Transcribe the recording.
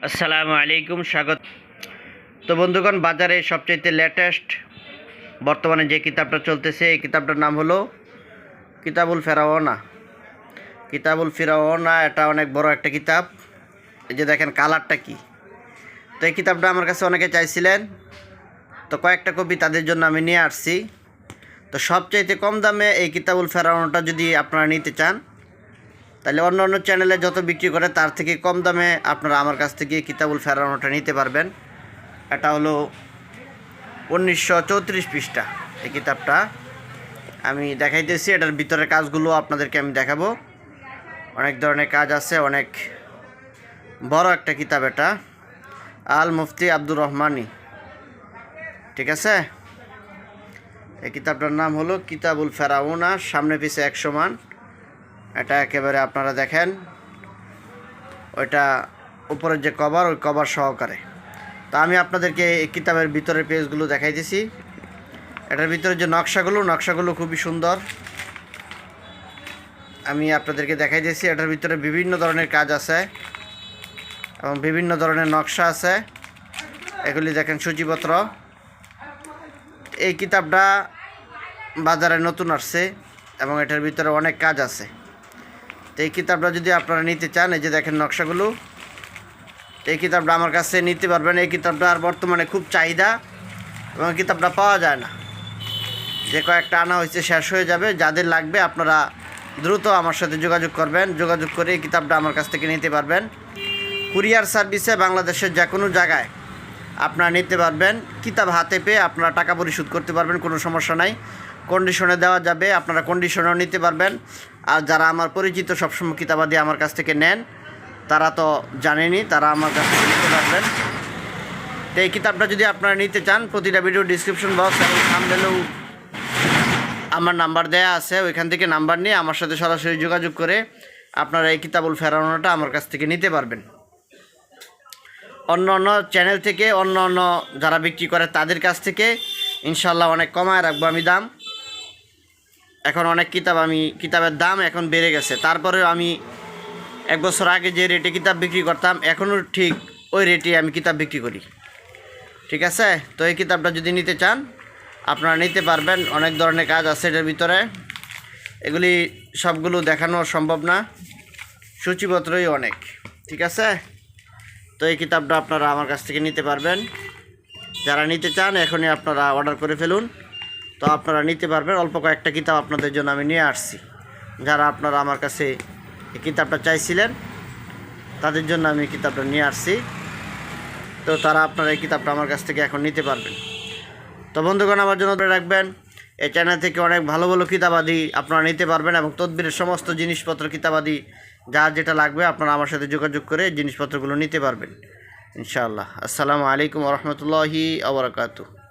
আসসালামু আলাইকুম, স্বাগত। তো বন্ধুগণ, বাজারে সবচাইতে লেটেস্ট বর্তমানে যে কিতাবটা চলতেছে এই কিতাবটার নাম হলো কিতাবুল ফেরাওনা। কিতাবুল ফেরাওনা এটা অনেক বড় একটা কিতাব। এই যে দেখেন কালারটা কি। তো এই কিতাবটা আমার কাছে অনেকে চাইছিলেন, তো কয়েকটা কপি তাদের জন্য আমি নিয়ে আসছি। তো সবচাইতে কম দামে এই কিতাবুল ফেরাওনাটা যদি আপনারা নিতে চান, তাহলে অন্য অন্য চ্যানেলে যত বিক্রি করে তার থেকে কম দামে আপনারা আমার কাছ থেকে কিতাবুল ফেরাওনাটা নিতে পারবেন। এটা হলো 1934 পৃষ্ঠা। এই কিতাবটা আমি দেখাইতেছি, এটার ভিতরের কাজগুলো আপনাদেরকে আমি দেখাবো। অনেক ধরনের কাজ আছে, অনেক বড় একটা কিতাব এটা। আল মুফতি আব্দুর রহমানি, ঠিক আছে। এই কিতাবটার নাম হলো কিতাবুল ফেরাওনা, সামনে পিছে 1 সমান। এটা একেবারে আপনারা দেখেন, ওইটা উপরের যে কভার, ওই কভার সহকারে। তো আমি আপনাদেরকে এই কিতাবের ভিতরের পেজগুলো দেখাইতেছি। এটার ভিতরে যে নকশাগুলো খুবই সুন্দর। আমি আপনাদেরকে দেখাইতেছি। এটার ভিতরে বিভিন্ন ধরনের কাজ আছে এবং বিভিন্ন ধরনের নকশা আছে। এগুলি দেখেন সূচিপত্র। এই কিতাবটা বাজারে নতুন আসছে এবং এটার ভিতরে অনেক কাজ আছে। তো এই কিতাবটা যদি আপনারা নিতে চান, এই যে দেখেন নকশাগুলো, এই কিতাবটা আমার কাছে নিতে পারবেন। এই কিতাবটা আর বর্তমানে খুব চাহিদা এবং কিতাবটা পাওয়া যায় না। যে কয়েকটা আনা হয়েছে শেষ হয়ে যাবে। যাদের লাগবে আপনারা দ্রুত আমার সাথে যোগাযোগ করবেন। যোগাযোগ করে এই কিতাবটা আমার কাছ থেকে নিতে পারবেন। কুরিয়ার সার্ভিসে বাংলাদেশের যে কোনো জায়গায় আপনারা নিতে পারবেন। কিতাব হাতে পেয়ে আপনারা টাকা পরিশোধ করতে পারবেন, কোনো সমস্যা নাই। কন্ডিশনে দেওয়া যাবে, আপনারা কন্ডিশনেও নিতে পারবেন। আর যারা আমার পরিচিত সবসময় কিতাবাদি আমার কাছ থেকে নেন, তারা তো জানেনই, তারা আমার কাছ থেকে নিতে পারবেন। তো এই কিতাবটা যদি আপনারা নিতে চান, প্রতিটা ভিডিও ডিসক্রিপশন বক্স এবং থাম্বনেলেও আমার নাম্বার দেয়া আছে। ওইখান থেকে নাম্বার নিয়ে আমার সাথে সরাসরি যোগাযোগ করে আপনারা এই কিতাবুল ফেরাওনাটা আমার কাছ থেকে নিতে পারবেন। অন্য অন্য চ্যানেল থেকে, অন্য অন্য যারা বিক্রি করে তাদের কাছ থেকে ইনশাল্লাহ অনেক কমায় রাখবো আমি দাম। এখন অনেক কিতাবের দাম এখন বেড়ে গেছে। তারপরেও আমি 1 বছর আগে যে রেটে কিতাব বিক্রি করতাম, এখনও ঠিক ওই রেটে আমি কিতাব বিক্রি করি, ঠিক আছে। তো এই কিতাবটা যদি নিতে চান আপনারা নিতে পারবেন। অনেক ধরনের কাজ আছে এটার ভিতরে, এগুলি সবগুলো দেখানো সম্ভব না, সূচিপত্রই অনেক, ঠিক আছে। তো এই কিতাবটা আপনারা আমার কাছ থেকে নিতে পারবেন। যারা নিতে চান এখনই আপনারা অর্ডার করে ফেলুন। তো আপনারা নিতে পারবেন। অল্প কয়েকটা কিতাব আপনাদের জন্য আমি নিয়ে আসছি। যারা আপনারা আমার কাছে এই কিতাবটা চাইছিলেন তাদের জন্য আমি কিতাবটা নিয়ে আসছি। তো তারা আপনারা এই কিতাবটা আমার কাছ থেকে এখন নিতে পারবেন। তো বন্ধুগণ, আমার জন্য ধরে রাখবেন, এই চ্যানেল থেকে অনেক ভালো ভালো কিতাবাদি আপনারা নিতে পারবেন এবং তদবিরের সমস্ত জিনিসপত্র, কিতাবাদি যার যেটা লাগবে আপনারা আমার সাথে যোগাযোগ করে জিনিসপত্রগুলো নিতে পারবেন ইনশাআল্লাহ। আসসালামু আলাইকুম ওয়া রাহমাতুল্লাহি ওয়া বারাকাতুহু।